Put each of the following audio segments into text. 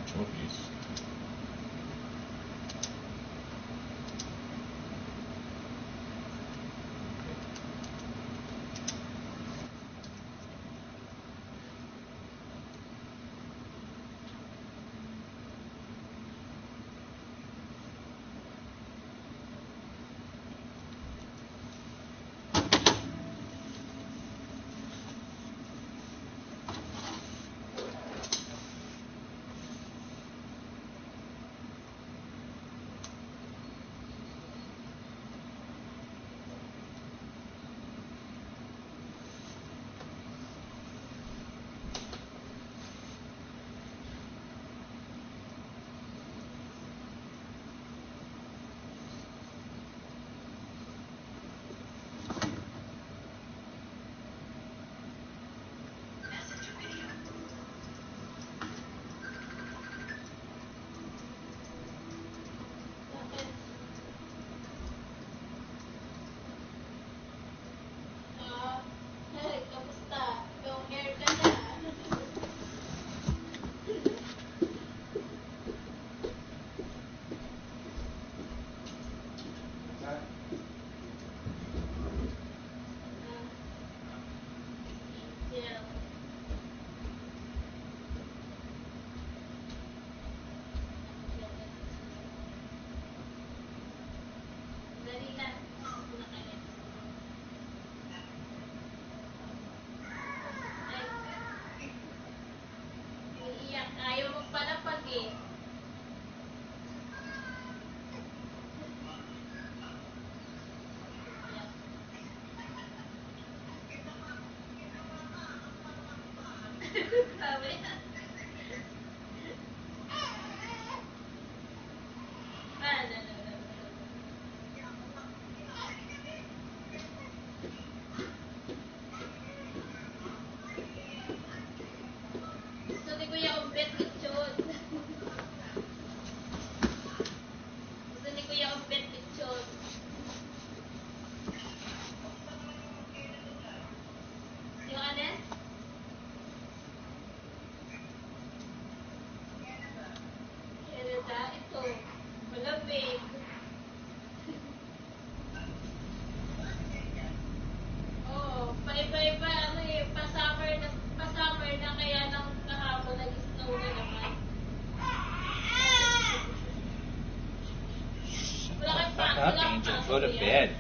Chokis. Up, Angel. Go to bed.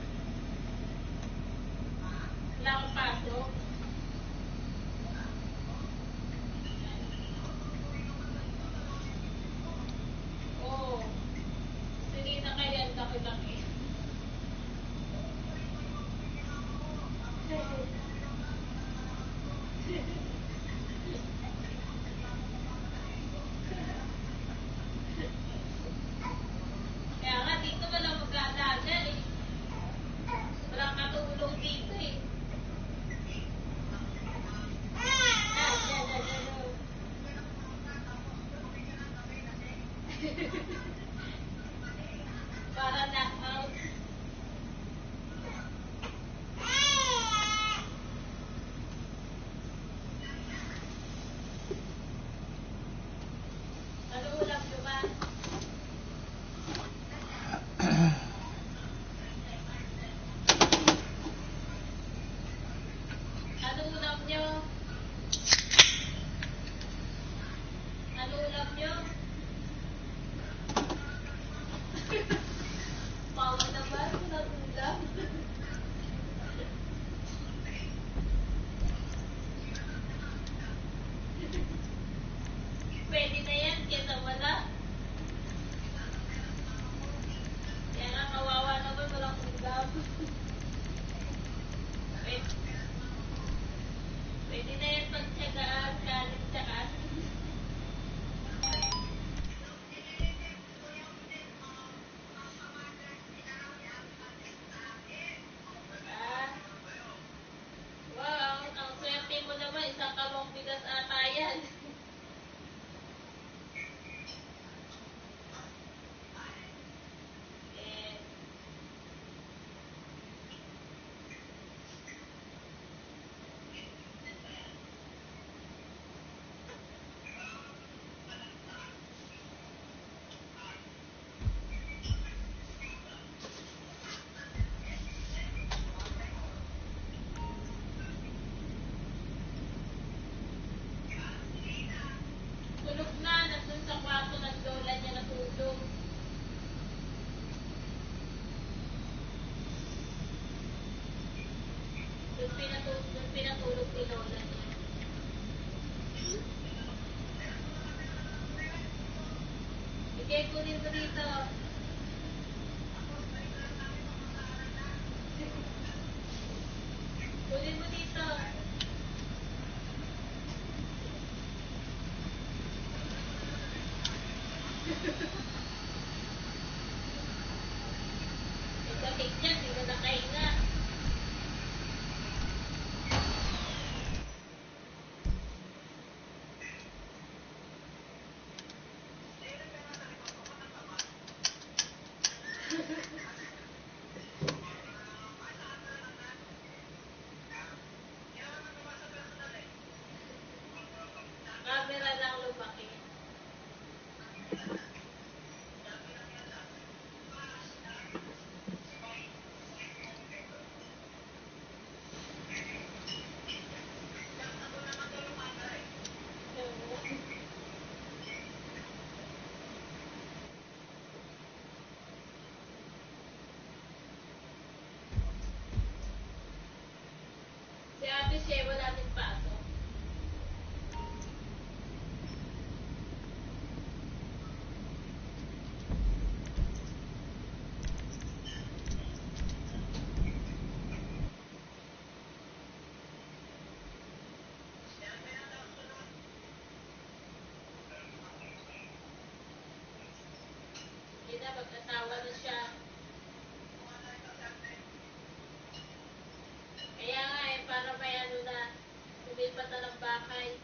mo dito. Kunin mo dito. Ito niya, hindi na nakahinga. Camera lang lumaki. Si Ate Shea, wala din pasok. Hindi na, mag-asawa na siya. Kaya nga para may ano na, lumipat na ng bahay.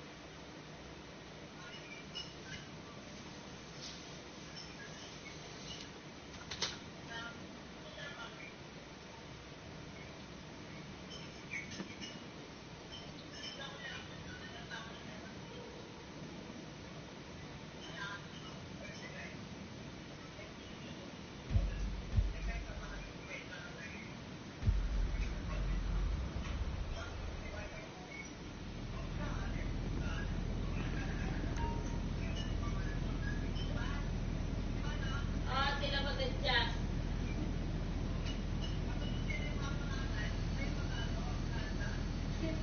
Sila mag-adjust.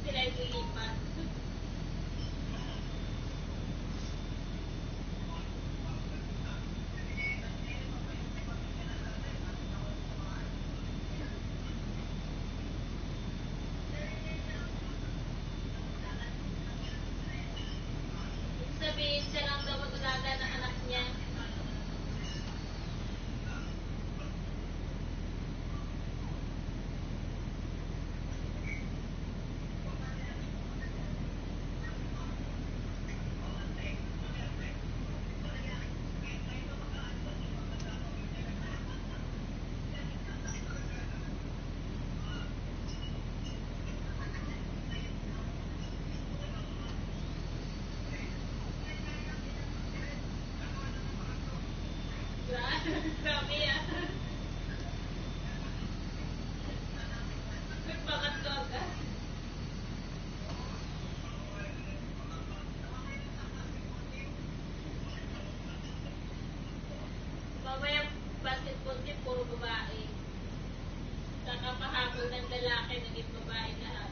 Sila yung lilipat. Sabihin siya lang daw mag-alaga ng anak niya. Grabe ah. Nagpakat ko agad. Mamaya basketball team, puro babae. Saka pahabol ng lalaki, naging babae lahat.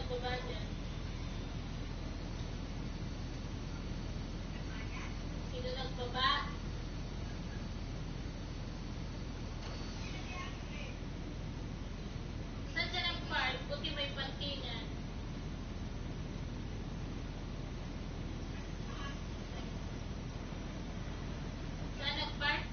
nagbaba dyan? Sino nagbaba? Saan dyan ang park? Buti may parkingan. Saan nag-park?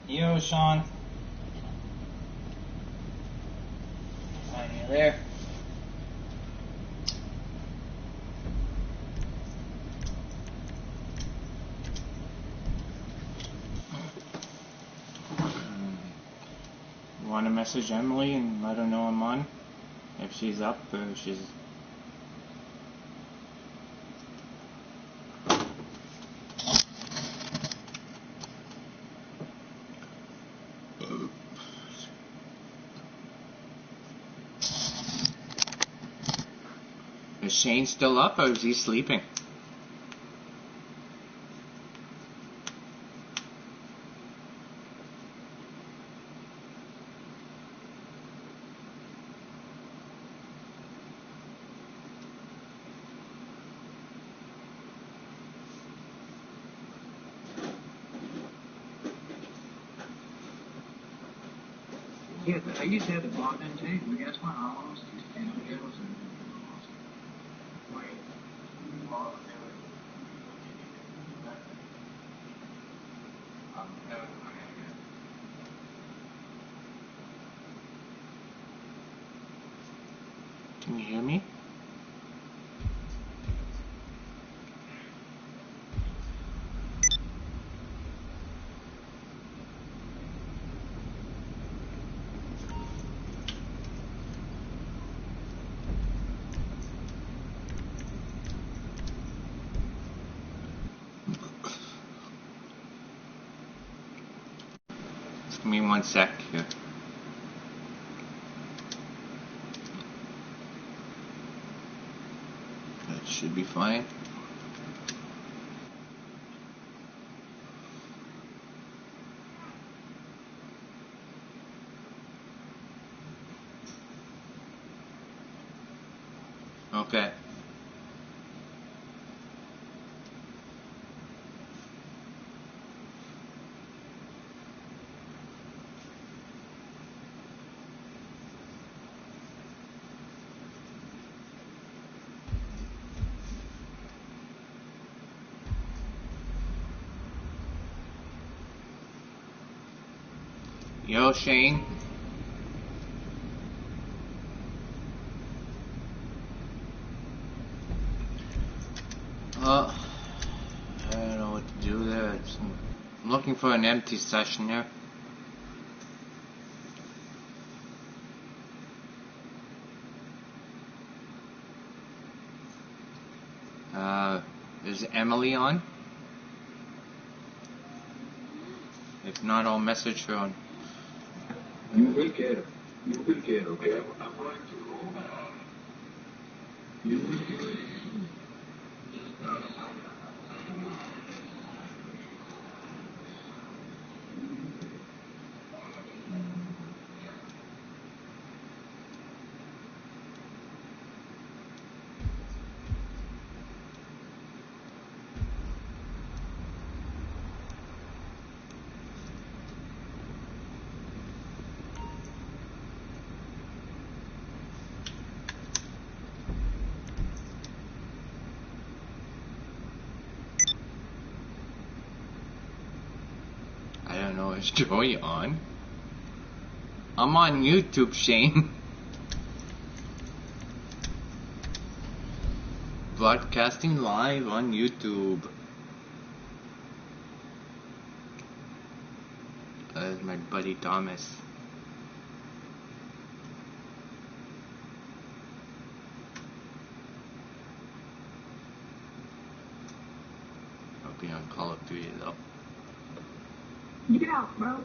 Yo, Sean. Are you there? You want to message Emily and let her know I'm on? If she's up or if she's... Is Shane still up or is he sleeping? Yeah, I used to have the blonde in too, but guess what? I lost it. And it was wait. Can you hear me? Just give me 1 sec here. That should be fine. Okay. Yo, Shane. I don't know what to do there. I'm looking for an empty session here. Is Emily on? If not, I'll message her on. You will get it. You will get it, okay? I'm going to. You will get it. I don't know, is Joey on? I'm on YouTube, Shane. Broadcasting live on YouTube. There's my buddy Thomas. I'll be on Call of Duty though. Get out, bro.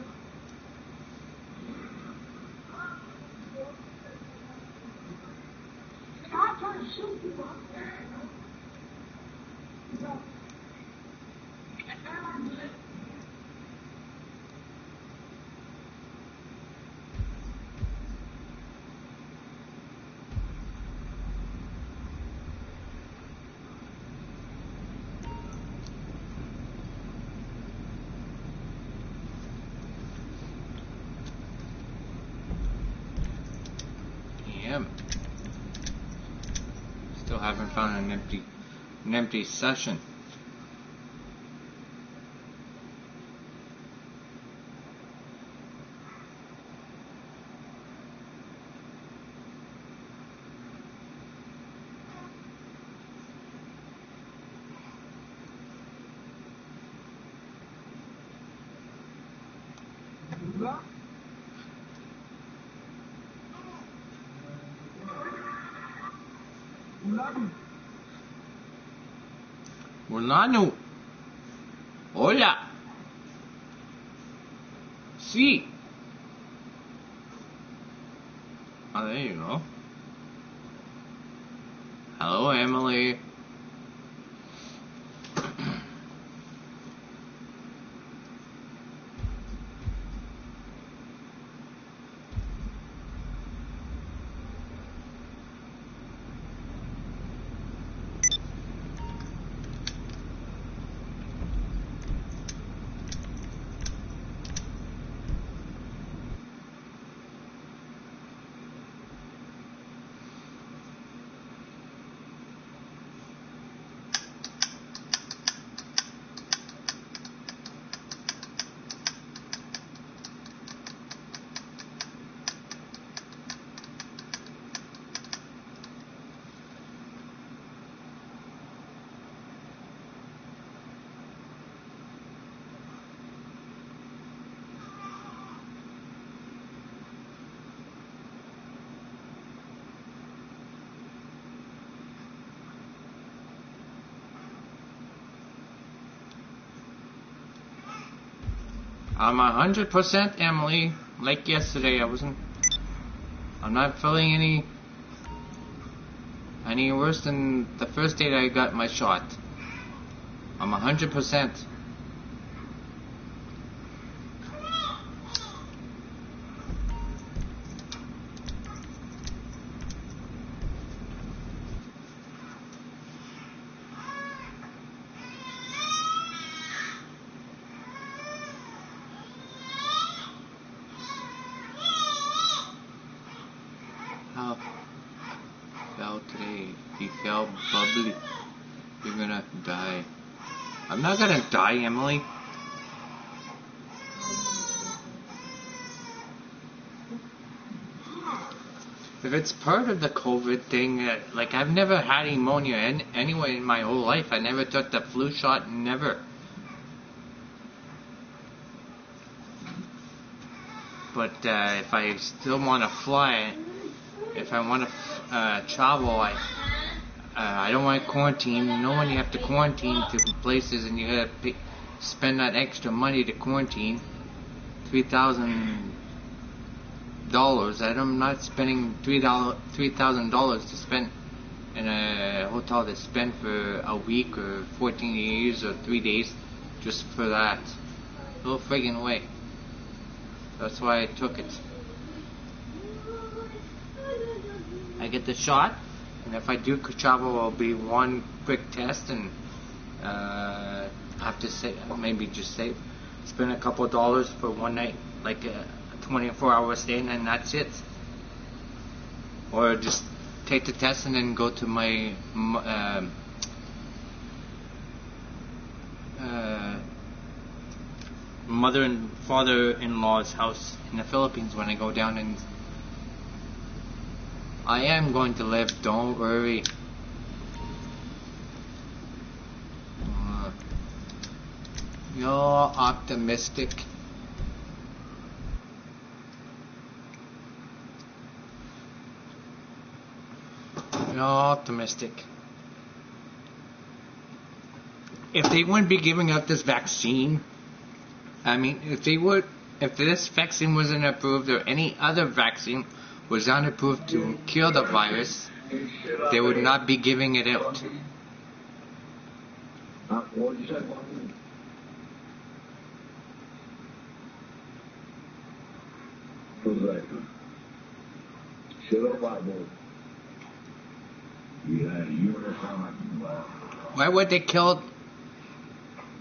Stop trying to shoot people. am. Still haven't found an empty session. Mulano. Hola. Sí. Oh, there you go. Hello, Emily. I'm 100% Emily. Like yesterday, I'm not feeling any worse than the first day that I got my shot. I'm 100%. How fell today? He fell bubbly. You're gonna die. I'm not gonna die, Emily. If it's part of the COVID thing, like I've never had pneumonia anyway in my whole life. I never took the flu shot, never. But if I still want to fly, if I want to travel, I don't want to quarantine. No one you have to quarantine to places, and you gotta spend that extra money to quarantine. $3,000. I'm not spending $3,000 to spend in a hotel to spend for a week or 14 days or 3 days just for that. No friggin' way. That's why I took it. I get the shot, and if I do travel, it'll be one quick test, and have to spend a couple of dollars for one night, like a 24-hour stay, and then that's it. Or just take the test and then go to my mother and father-in-law's house in the Philippines when I go down, and I am going to live, don't worry. You're optimistic. You're optimistic. If they wouldn't be giving out this vaccine, if this vaccine wasn't approved or any other vaccine was not approved to kill the virus, they would not be giving it out. What did you say? Correcto. Why would they kill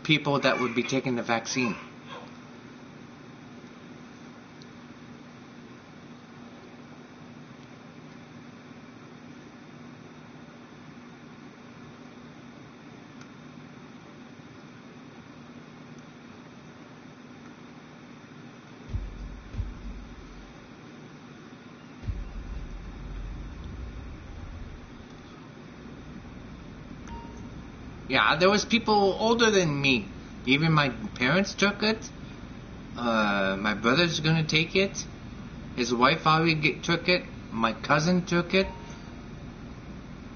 people that would be taking the vaccine? Yeah, there was people older than me. Even my parents took it. My brother's gonna take it. His wife already took it. My cousin took it.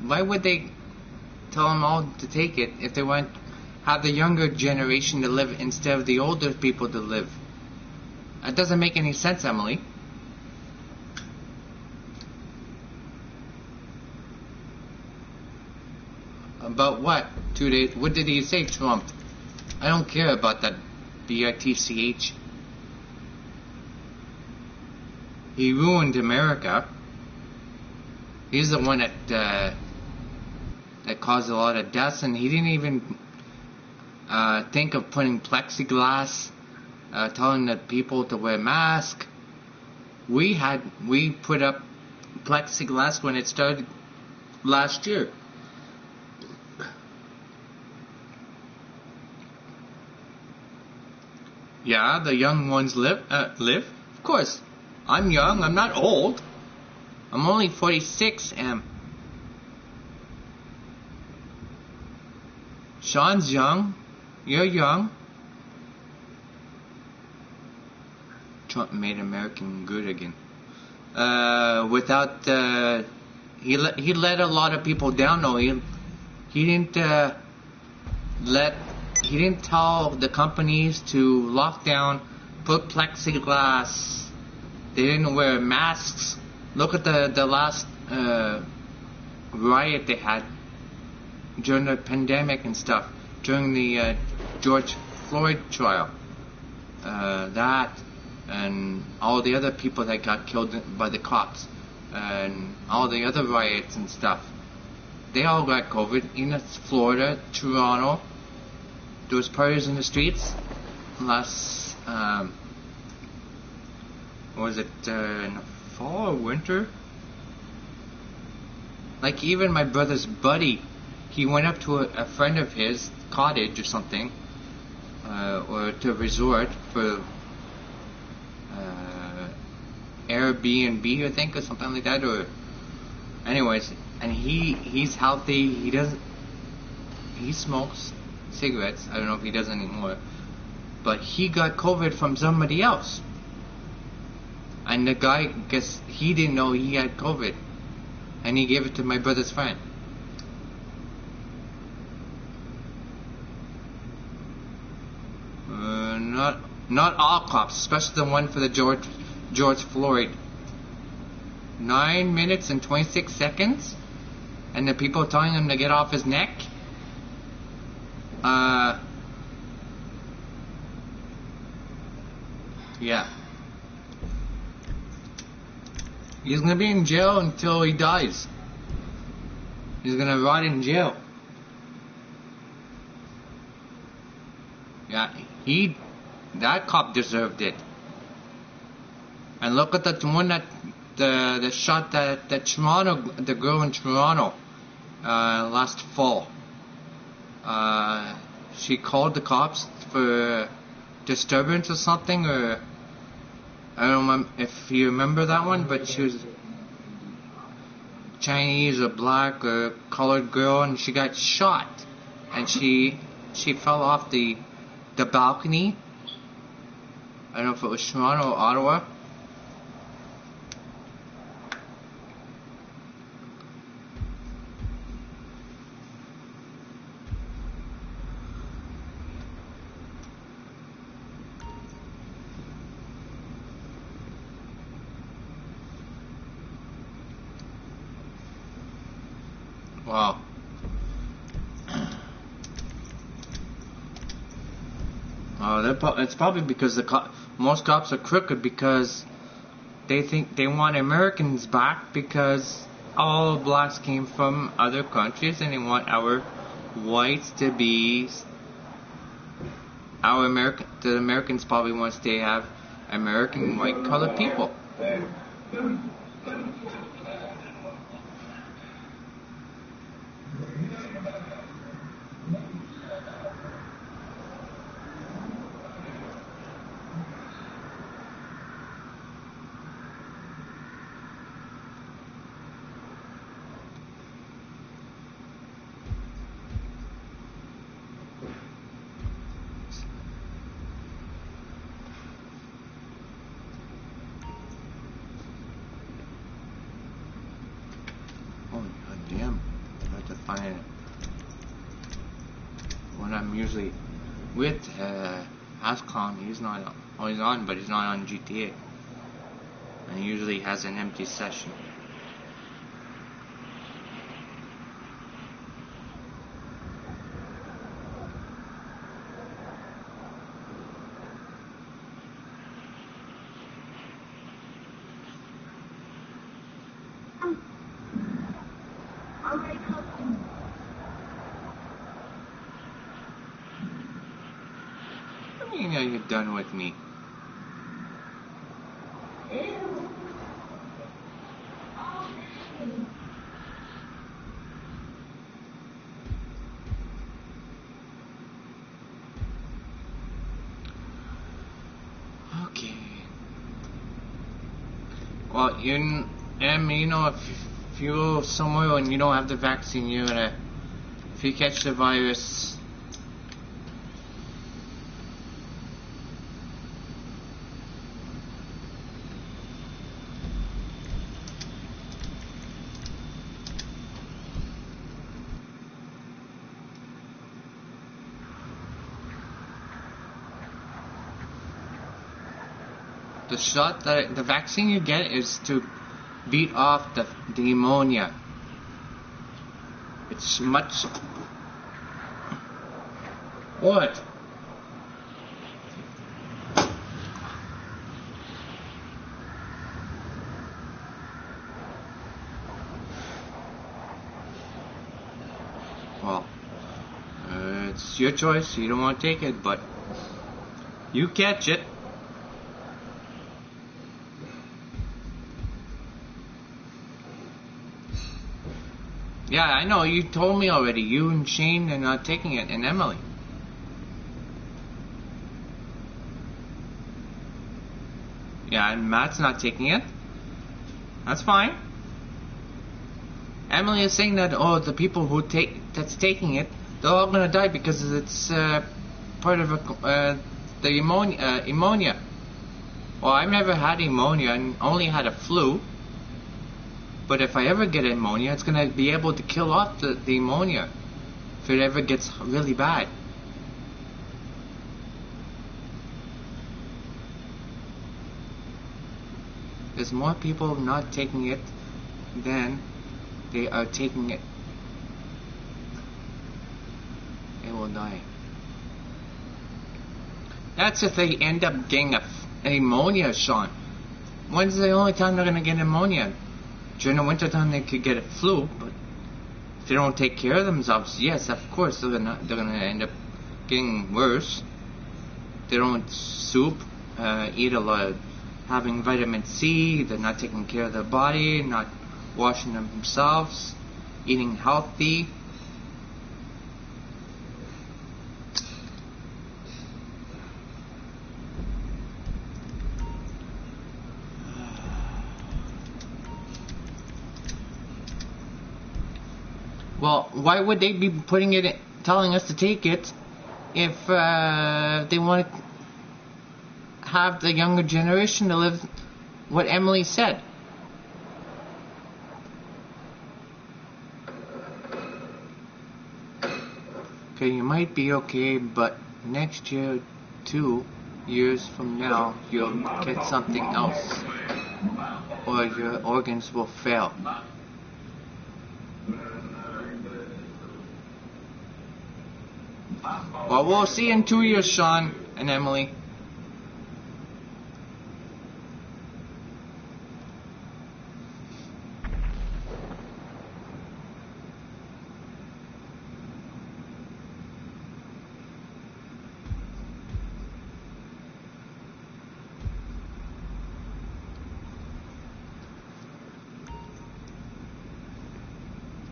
Why would they tell them all to take it if they want have the younger generation to live instead of the older people to live? That doesn't make any sense, Emily. About what? 2 days? What did he say, Trump? I don't care about that BITCH. He ruined America. He's the one that caused a lot of deaths, and he didn't even think of putting plexiglass, telling the people to wear masks. We put up plexiglass when it started last year. Yeah, the young ones live. Of course. I'm young. I'm not old. I'm only 46, and Sean's young. You're young. Trump made America good again. He let a lot of people down though. He didn't tell the companies to lock down, put plexiglass. They didn't wear masks. Look at the last riot they had during the pandemic and stuff, during the George Floyd trial. That and all the other people that got killed by the cops and all the other riots and stuff. They all got COVID in Florida, Toronto. There was parties in the streets last, was it in the fall or winter? Like even my brother's buddy, he went up to a friend of his cottage or something, or to a resort for Airbnb, I think, or something like that. Or, anyways, and he's healthy. He smokes cigarettes. I don't know if he does anymore, but he got COVID from somebody else, and the guy, guess he didn't know he had COVID, and he gave it to my brother's friend. Not all cops, especially the one for the George Floyd. 9 minutes and 26 seconds, and the people telling him to get off his neck. Yeah. He's gonna be in jail until he dies. He's gonna rot in jail. Yeah, that cop deserved it. And look at that one that the shot that Toronto, the girl in Toronto, last fall. She called the cops for disturbance or something, or I don't know if you remember that one, but she was Chinese or black or colored girl, and she got shot, and she fell off the balcony. I don't know if it was Toronto or Ottawa. Wow. It's probably because most cops are crooked because they think they want Americans back because all blacks came from other countries and they want our whites to be the Americans probably wants to have American white colored people. find it when I'm usually with Ascon. He's not always on, but he's not on GTA, and he usually has an empty session. You know you're done with me. Okay. Well, you know, if you go somewhere and you don't have the vaccine, you're gonna, if you catch the virus. The vaccine you get is to beat off the pneumonia. It's much. What? Well, it's your choice. You don't want to take it, but you catch it. Yeah, I know. You told me already. You and Shane are not taking it, and Emily. Yeah, and Matt's not taking it. That's fine. Emily is saying that, oh, the people that's taking it, they're all gonna die because it's part of the pneumonia. Well, I've never had pneumonia and only had a flu. But if I ever get pneumonia, it's going to be able to kill off the pneumonia if it ever gets really bad. There's more people not taking it than they are taking it. They will die. That's if they end up getting pneumonia, Sean. When's the only time they're going to get pneumonia? During the winter time, they could get a flu, but if they don't take care of themselves, yes, of course, they're gonna end up getting worse. They don't soup, eat a lot of having vitamin C. They're not taking care of their body, not washing themselves, eating healthy. Well, why would they be putting it, telling us to take it, if they want to have the younger generation to live what Emily said? Okay, you might be okay, but next year, 2 years from now, you'll get something else, or your organs will fail. Well, we'll see in 2 years, Sean and Emily.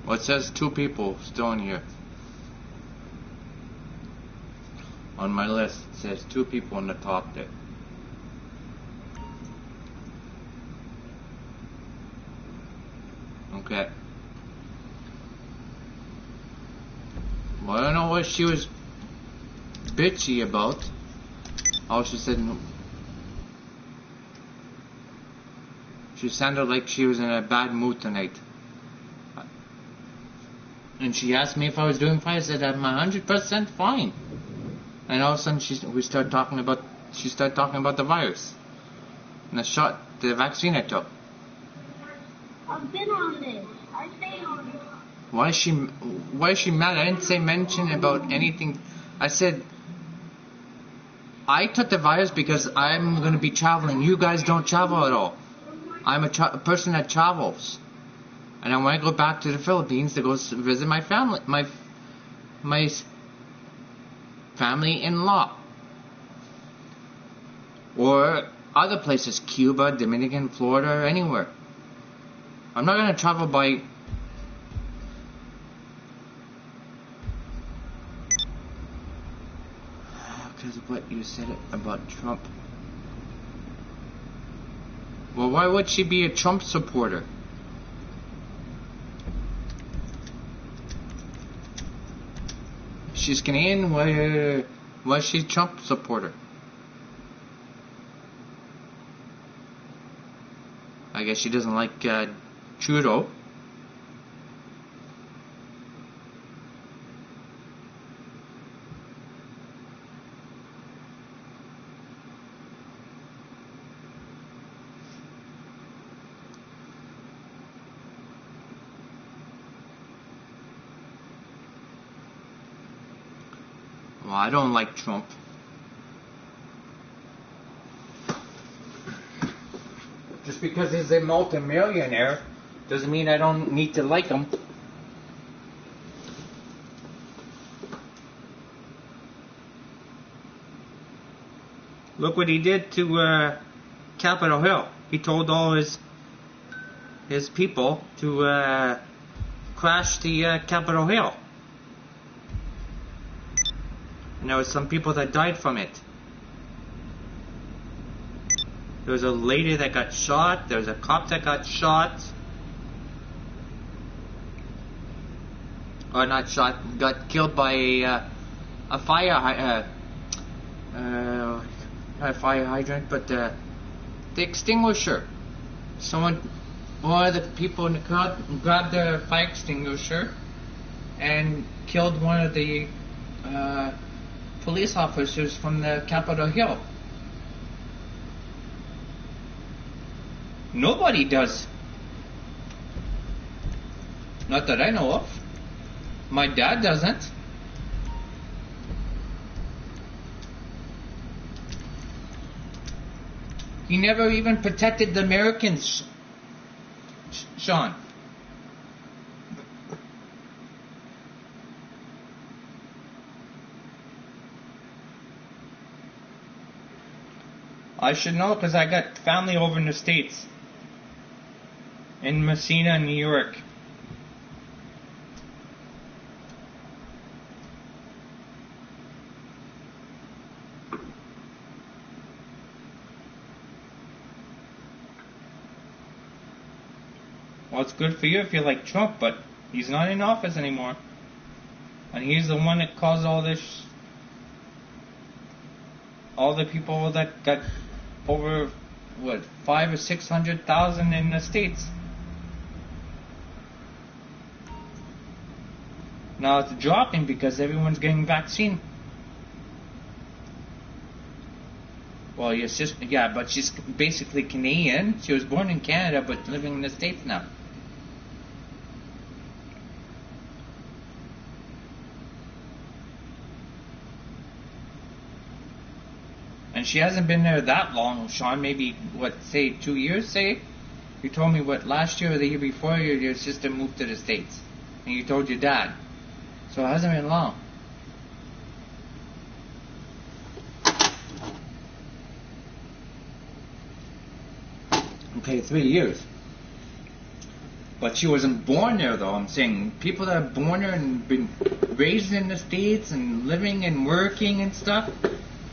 Well, it says 2 people still in here. On my list, it says 2 people on the top there. Okay. Well, I don't know what she was bitchy about. All she said, she sounded like she was in a bad mood tonight. And she asked me if I was doing fine. I said I'm 100% fine. And all of a sudden she started talking about the virus and the vaccine I took. I've been on this. I stay on it. Why is she mad? I didn't say mention about anything. I said I took the virus because I'm going to be traveling. You guys don't travel at all. I'm a person that travels, and I want to go back to the Philippines to go visit my family, my family-in-law, or other places, Cuba, Dominican, Florida, or anywhere. I'm not going to travel by. Because of what you said about Trump. Well, why would she be a Trump supporter? She's Canadian. Why is she a Trump supporter? I guess she doesn't like Trudeau. Well, I don't like Trump. Just because he's a multimillionaire doesn't mean I don't need to like him. Look what he did to Capitol Hill. He told all his people to crash the Capitol Hill. And there was some people that died from it. There was a lady that got shot. There was a cop that got shot. Or not shot, got killed by a fire not a fire hydrant, but the extinguisher. One of the people in the crowd grabbed the fire extinguisher and killed one of the police officers from the Capitol Hill. Nobody does. Not that I know of. My dad doesn't. He never even protected the Americans, Sean. I should know because I got family over in the States. In Messina, New York. Well, it's good for you if you like Trump, but he's not in office anymore. And he's the one that caused all this. All the people that got over, 500,000 or 600,000 in the States. Now it's dropping because everyone's getting vaccine. Well, your sister, yeah, but she's basically Canadian. She was born in Canada, but living in the States now. And she hasn't been there that long, Sean. Maybe, 2 years, say? You told me, last year or the year before, your sister moved to the States. And you told your dad. So it hasn't been long. Okay, 3 years. But she wasn't born there, though. I'm saying people that are born there and been raised in the States and living and working and stuff,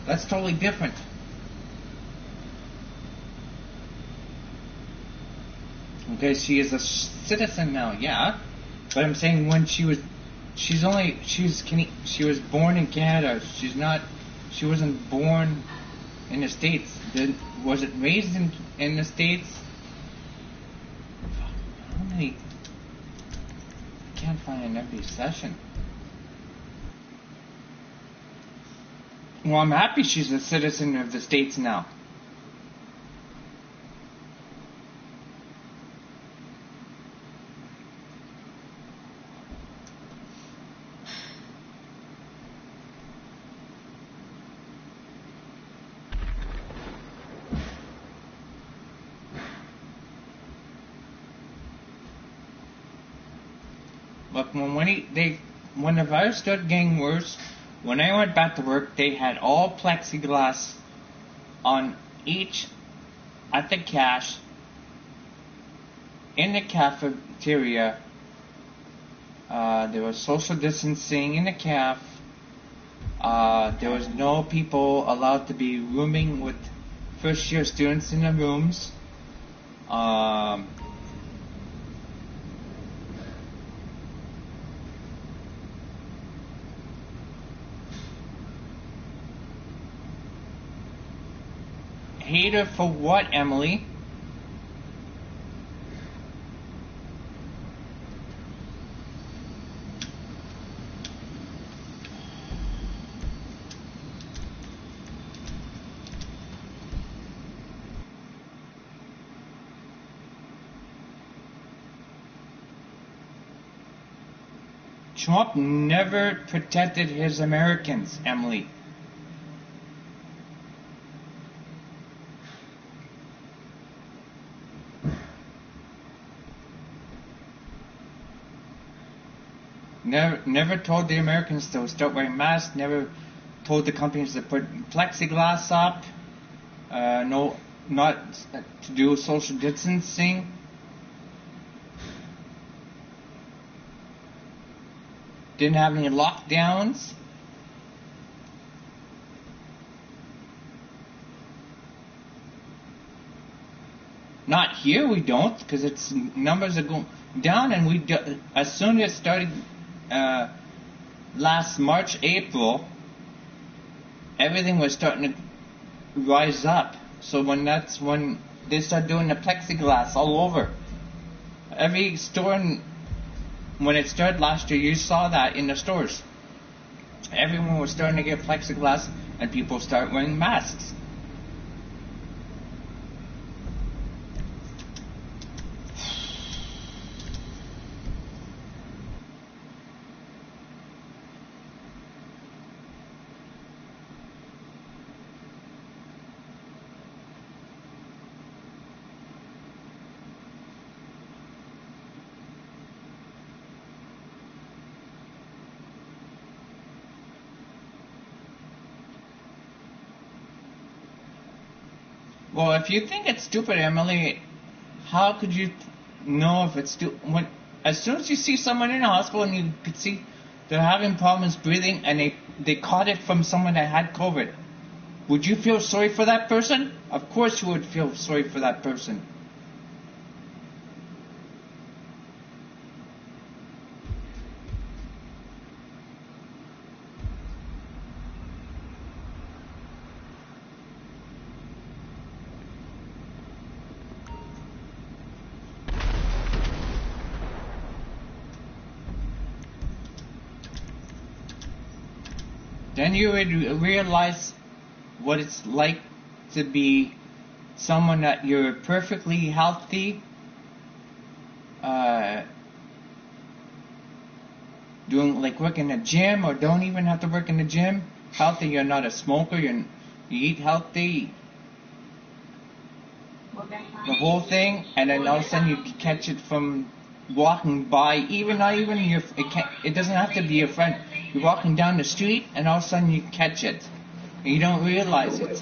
that's totally different. Okay, she is a citizen now, yeah. But I'm saying when she was born in Canada. She wasn't born in the States. Was it raised in the States? How many? can't find an empty session. Well, I'm happy she's a citizen of the States now. Look, when the virus started getting worse, when I went back to work, they had all plexiglass on each at the cash, in the cafeteria. There was social distancing in the caf. There was no people allowed to be rooming with first-year students in the rooms. Hater for what, Emily? Trump never protected his Americans, Emily. Never told the Americans to start wearing masks. Never told the companies to put plexiglass up. Not to do social distancing. Didn't have any lockdowns. Not here, we don't, because its numbers are going down, and as soon as it started last March, April, everything was starting to rise up. So that's when they started doing the plexiglass all over. Every store, when it started last year, you saw that in the stores. Everyone was starting to get plexiglass, and people start wearing masks. Well, if you think it's stupid, Emily, how could you know if it's stupid? As soon as you see someone in a hospital and you could see they're having problems breathing and they caught it from someone that had COVID, would you feel sorry for that person? Of course you would feel sorry for that person. Then you would realize what it's like to be someone that you're perfectly healthy, doing like work in a gym, or don't even have to work in the gym. Healthy, you're not a smoker, you eat healthy, the whole thing, and then all of a sudden you catch it from walking by, it doesn't have to be your friend. You're walking down the street and all of a sudden you catch it and you don't realize it.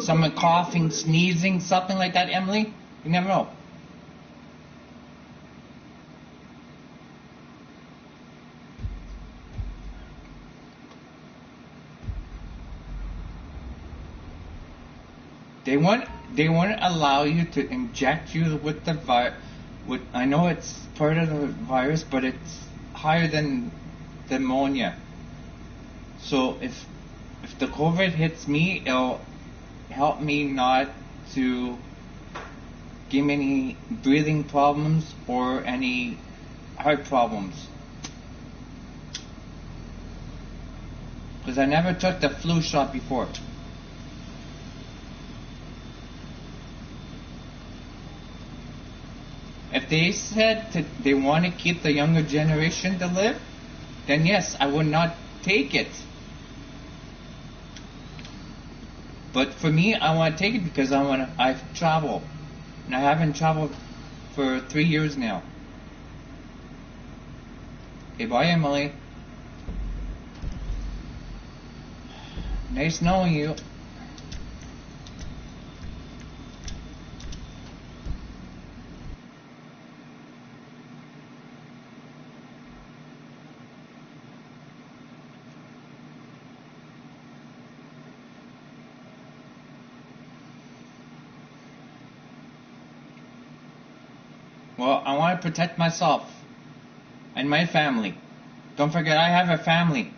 Someone coughing, sneezing, something like that, Emily, you never know. They won't allow you to inject you with the virus. I know it's part of the virus, but it's higher than the pneumonia. So if the COVID hits me, it'll help me not to give me any breathing problems or any heart problems. Because I never took the flu shot before. If they said that they want to keep the younger generation to live, then yes, I would not take it. But for me, I want to take it because I travel. And I haven't traveled for 3 years now. Okay, bye, Emily. Nice knowing you. Well, I want to protect myself and my family. Don't forget, I have a family.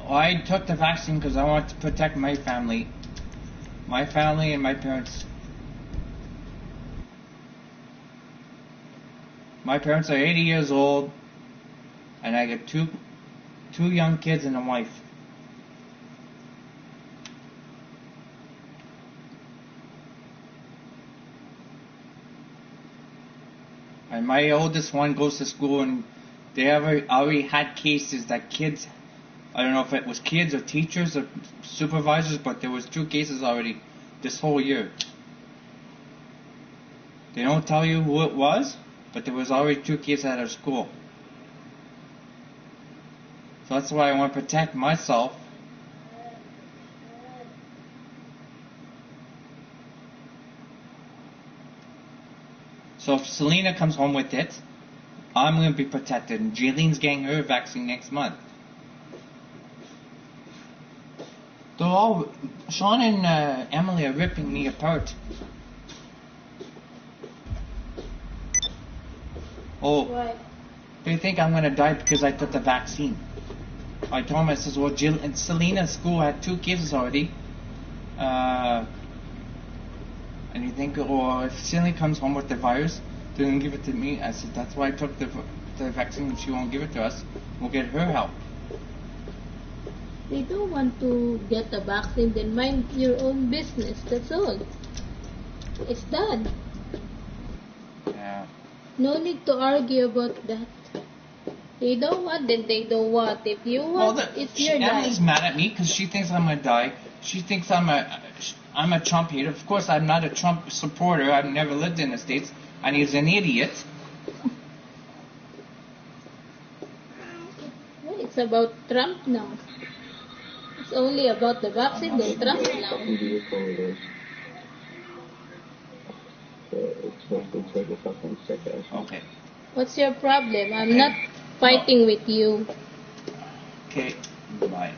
I took the vaccine because I want to protect my family and my parents. My parents are 80 years old, and I got two young kids and a wife. And my oldest one goes to school, and they already had cases that kids, I don't know if it was kids or teachers or supervisors, but there was 2 cases already this whole year. They don't tell you who it was, but there was already 2 cases at our school. So that's why I want to protect myself. So if Selena comes home with it, I'm going to be protected, and Jaylene's getting her vaccine next month. Sean and Emily are ripping me apart. Oh, What? they think I'm going to die because I took the vaccine. I told them, I says, well, Jill and Selena's school had 2 cases already. And you think, or if Selena comes home with the virus, they're going to give it to me. I said, that's why I took the vaccine, and she won't give it to us. We'll get her help. They don't want to get the vaccine, then mind your own business. That's all. It's done. Yeah. No need to argue about that. They don't want, then they don't want. If you want, it's your Emily's life. mad at me because she thinks I'm going to die. She thinks I'm a Trump hater. Of course, I'm not a Trump supporter. I've never lived in the States. And he's an idiot. Well, it's about Trump now. It's only about the vaccine, then Trump now. Okay. What's your problem? I'm not fighting with you. Okay. Bye.